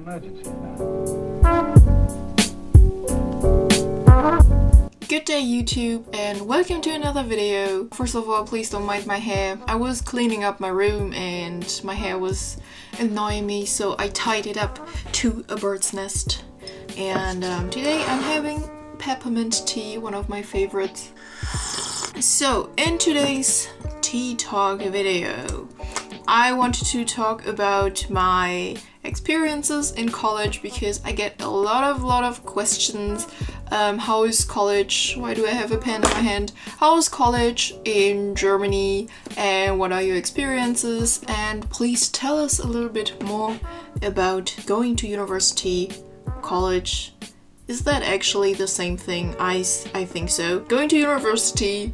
emergency. Good day YouTube and welcome to another video. First of all, please don't mind my hair. I was cleaning up my room and my hair was annoying me, so I tied it up to a bird's nest. And today I'm having peppermint tea, one of my favorites. So in today's tea talk video, I wanted to talk about my experiences in college because I get a lot of questions. How is college? Why do I have a pen in my hand? How is college in Germany and what are your experiences? And please tell us a little bit more about going to university, college. Is that actually the same thing? I think so. Going to university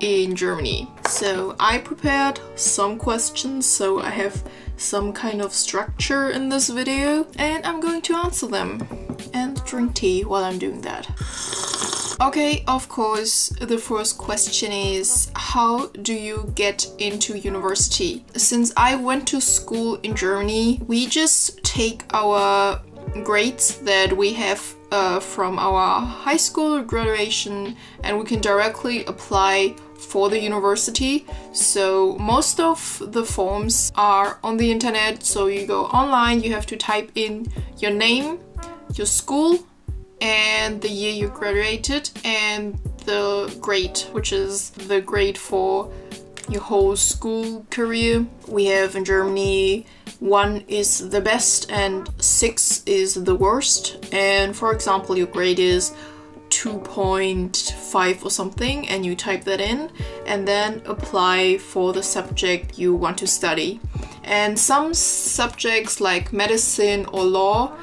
in Germany. So I prepared some questions, so I have some kind of structure in this video and I'm going to answer them and drink tea while I'm doing that. Okay, of course, the first question is, how do you get into university? Since I went to school in Germany, we just take our grades that we have from our high school graduation and we can directly apply for the university. So most of the forms are on the internet, so you go online, you have to type in your name, your school and the year you graduated and the grade, which is the grade for your whole school career. We have in Germany 1 is the best and 6 is the worst, and for example your grade is 2.5 or something and you type that in and then apply for the subject you want to study. And some subjects like medicine or law,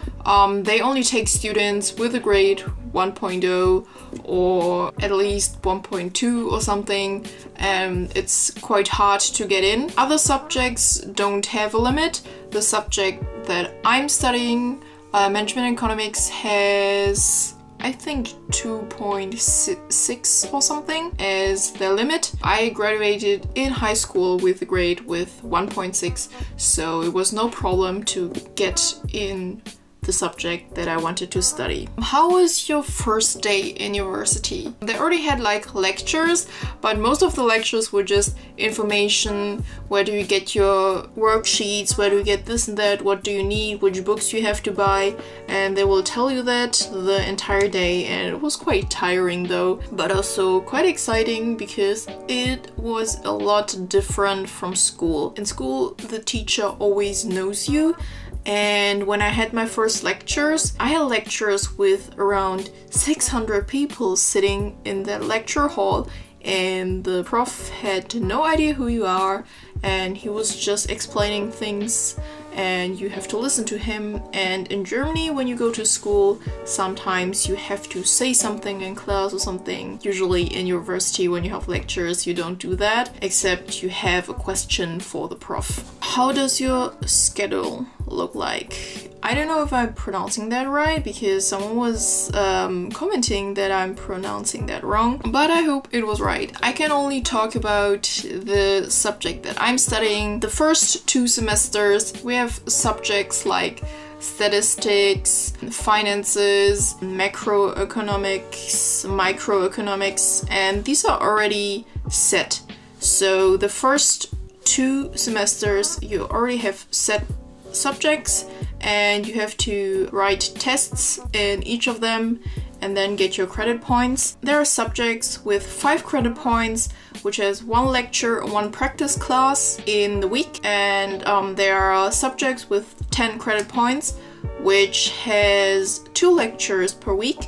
they only take students with a grade 1.0 or at least 1.2 or something, and it's quite hard to get in. Other subjects don't have a limit. The subject that I'm studying, management economics, has I think 2.6 or something as the limit. I graduated in high school with a grade with 1.6, so it was no problem to get in the subject that I wanted to study. How was your first day in university? They already had like lectures, but most of the lectures were just information. Where do you get your worksheets? Where do you get this and that? What do you need? Which books you have to buy? And they will tell you that the entire day, and it was quite tiring though, but also quite exciting because it was a lot different from school. In school, the teacher always knows you. And when I had my first lectures, I had lectures with around 600 people sitting in the lecture hall, and the prof had no idea who you are and he was just explaining things and you have to listen to him. And in Germany, when you go to school, sometimes you have to say something in class or something. Usually in university, when you have lectures, you don't do that, except you have a question for the prof. How does your schedule look like? I don't know if I'm pronouncing that right because someone was commenting that I'm pronouncing that wrong, but I hope it was right. I can only talk about the subject that I'm studying. The first 2 semesters we have subjects like statistics, finances, macroeconomics, microeconomics, and these are already set. So the first 2 semesters you already have set subjects and you have to write tests in each of them and then get your credit points. There are subjects with 5 credit points, which has 1 lecture and 1 practice class in the week, and there are subjects with 10 credit points, which has 2 lectures per week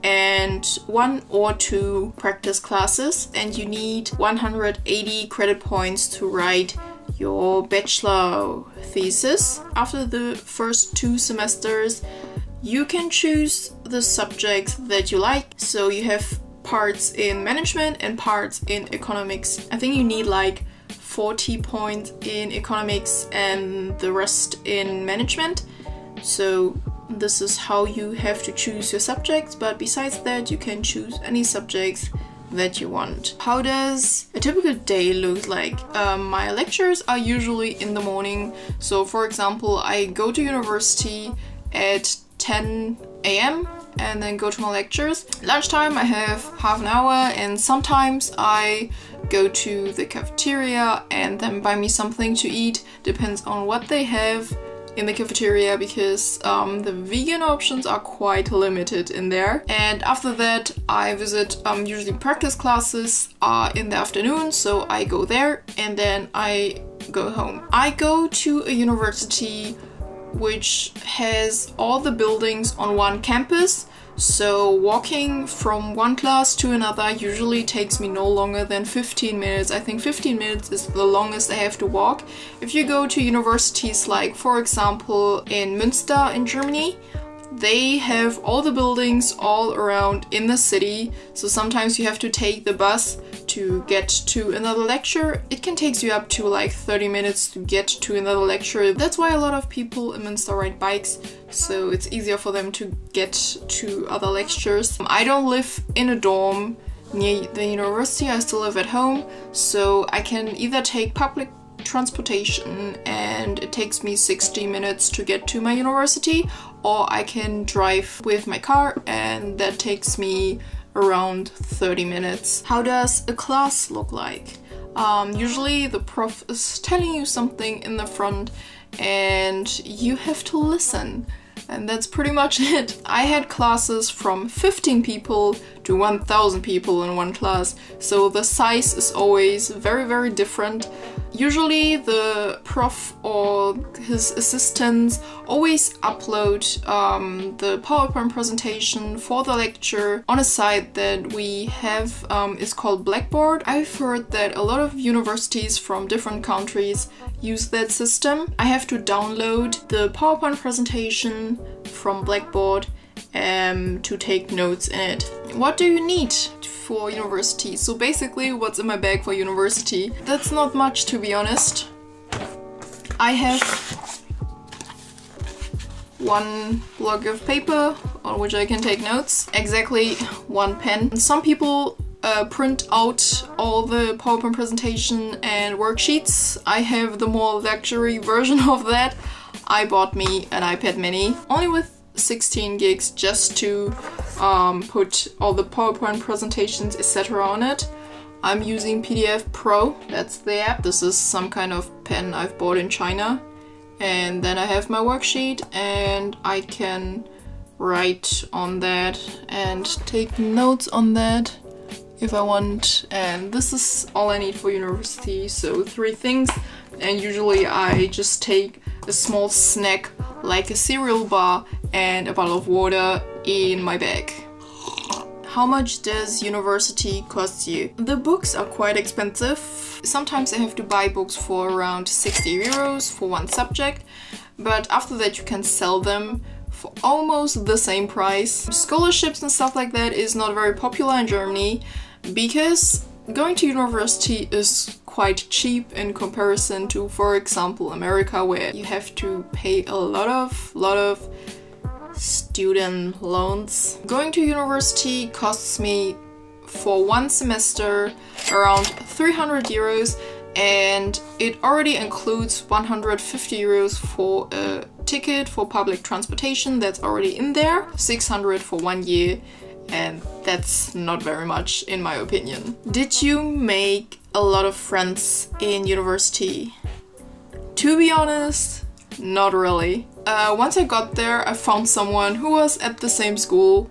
and 1 or 2 practice classes, and you need 180 credit points to write your bachelor thesis. After the first 2 semesters, you can choose the subjects that you like. So you have parts in management and parts in economics. I think you need like 40 points in economics and the rest in management. So this is how you have to choose your subjects, but besides that you can choose any subjects that you want. How does a typical day look like? My lectures are usually in the morning. So for example, I go to university at 10 a.m. and then go to my lectures. Lunchtime I have half an hour, and sometimes I go to the cafeteria and then buy me something to eat. Depends on what they have in the cafeteria, because the vegan options are quite limited in there. And after that I visit usually practice classes in the afternoon, so I go there and then I go home. I go to a university which has all the buildings on one campus, so walking from one class to another usually takes me no longer than 15 minutes. I think 15 minutes is the longest I have to walk. If you go to universities like, for example, in Münster in Germany, they have all the buildings all around in the city, so sometimes you have to take the bus to get to another lecture. It can take you up to like 30 minutes to get to another lecture. That's why a lot of people in Münster ride bikes, so it's easier for them to get to other lectures. I don't live in a dorm near the university, I still live at home, so I can either take public transportation and it takes me 60 minutes to get to my university, or I can drive with my car and that takes me around 30 minutes. How does a class look like? Usually the prof is telling you something in the front and you have to listen. And that's pretty much it. I had classes from 15 people to 1,000 people in one class, so the size is always very, very different. Usually the prof or his assistants always upload the PowerPoint presentation for the lecture on a site that we have is called Blackboard. I've heard that a lot of universities from different countries use that system. I have to download the PowerPoint presentation from Blackboard to take notes in it. What do you need for university? So basically, what's in my bag for university? That's not much, to be honest. I have one block of paper on which I can take notes, exactly one pen. Some people print out all the PowerPoint presentation and worksheets. I have the more luxury version of that. I bought me an iPad mini, only with 16 gigs, just to put all the PowerPoint presentations etc. on it. I'm using PDF Pro, that's the app. This is some kind of pen I've bought in China. And then I have my worksheet and I can write on that and take notes on that if I want. And this is all I need for university, so 3 things. And usually I just take a small snack like a cereal bar and a bottle of water in my bag. How much does university cost you? The books are quite expensive. Sometimes I have to buy books for around 60 euros for one subject, but after that you can sell them for almost the same price. Scholarships and stuff like that is not very popular in Germany because going to university is quite cheap in comparison to, for example, America, where you have to pay a lot of student loans. Going to university costs me for one semester around 300 euros, and it already includes 150 euros for a ticket for public transportation, that's already in there, 600 for 1 year, and that's not very much in my opinion. Did you make a lot of friends in university? To be honest, not really. Once I got there, I found someone who was at the same school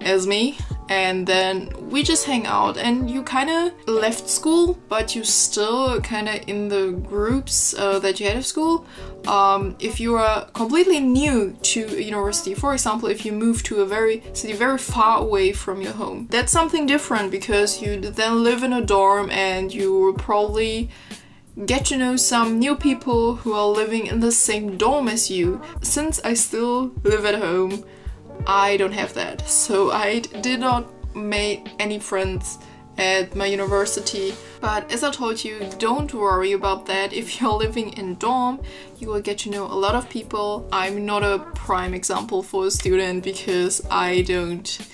as me, and then we just hang out, and you kind of left school, but you still kind of in the groups that you had at school. If you are completely new to a university, for example, if you move to a city very far away from your home, that's something different because you then live in a dorm and you will probably get to know some new people who are living in the same dorm as you. Since I still live at home, I don't have that, so I did not make any friends at my university. But as I told you, don't worry about that. If you're living in dorm, you will get to know a lot of people. I'm not a prime example for a student because I don't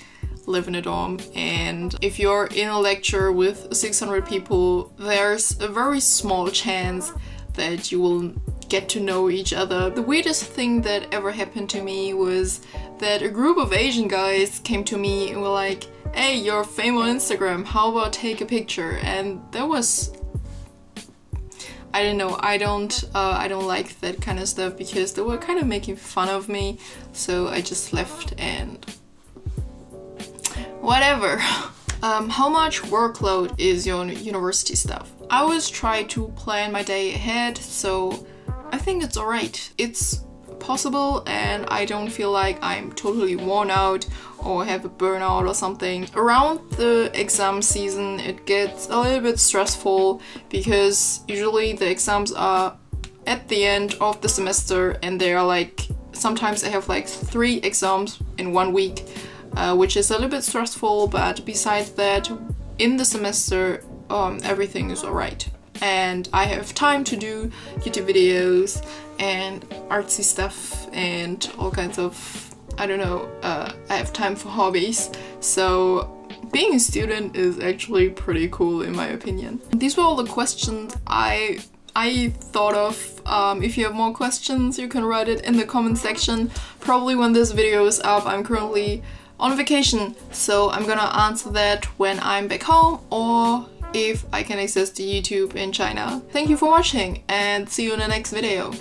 live in a dorm, and if you're in a lecture with 600 people, there's a very small chance that you will get to know each other. The weirdest thing that ever happened to me was that a group of Asian guys came to me and were like, hey, you're famous on Instagram, how about take a picture? And that was, I don't know, I don't like that kind of stuff because they were kind of making fun of me, so I just left and whatever. How much workload is your university stuff? I always try to plan my day ahead, so I think it's alright. It's possible and I don't feel like I'm totally worn out or have a burnout or something. Around the exam season it gets a little bit stressful because usually the exams are at the end of the semester and they are like, sometimes I have like 3 exams in 1 week, which is a little bit stressful, but besides that, in the semester everything is alright. And I have time to do YouTube videos and artsy stuff and all kinds of, I don't know, I have time for hobbies. So being a student is actually pretty cool in my opinion. These were all the questions I thought of. If you have more questions, you can write it in the comment section. Probably when this video is up, I'm currently on vacation, so I'm gonna answer that when I'm back home or if I can access to YouTube in China. Thank you for watching and see you in the next video.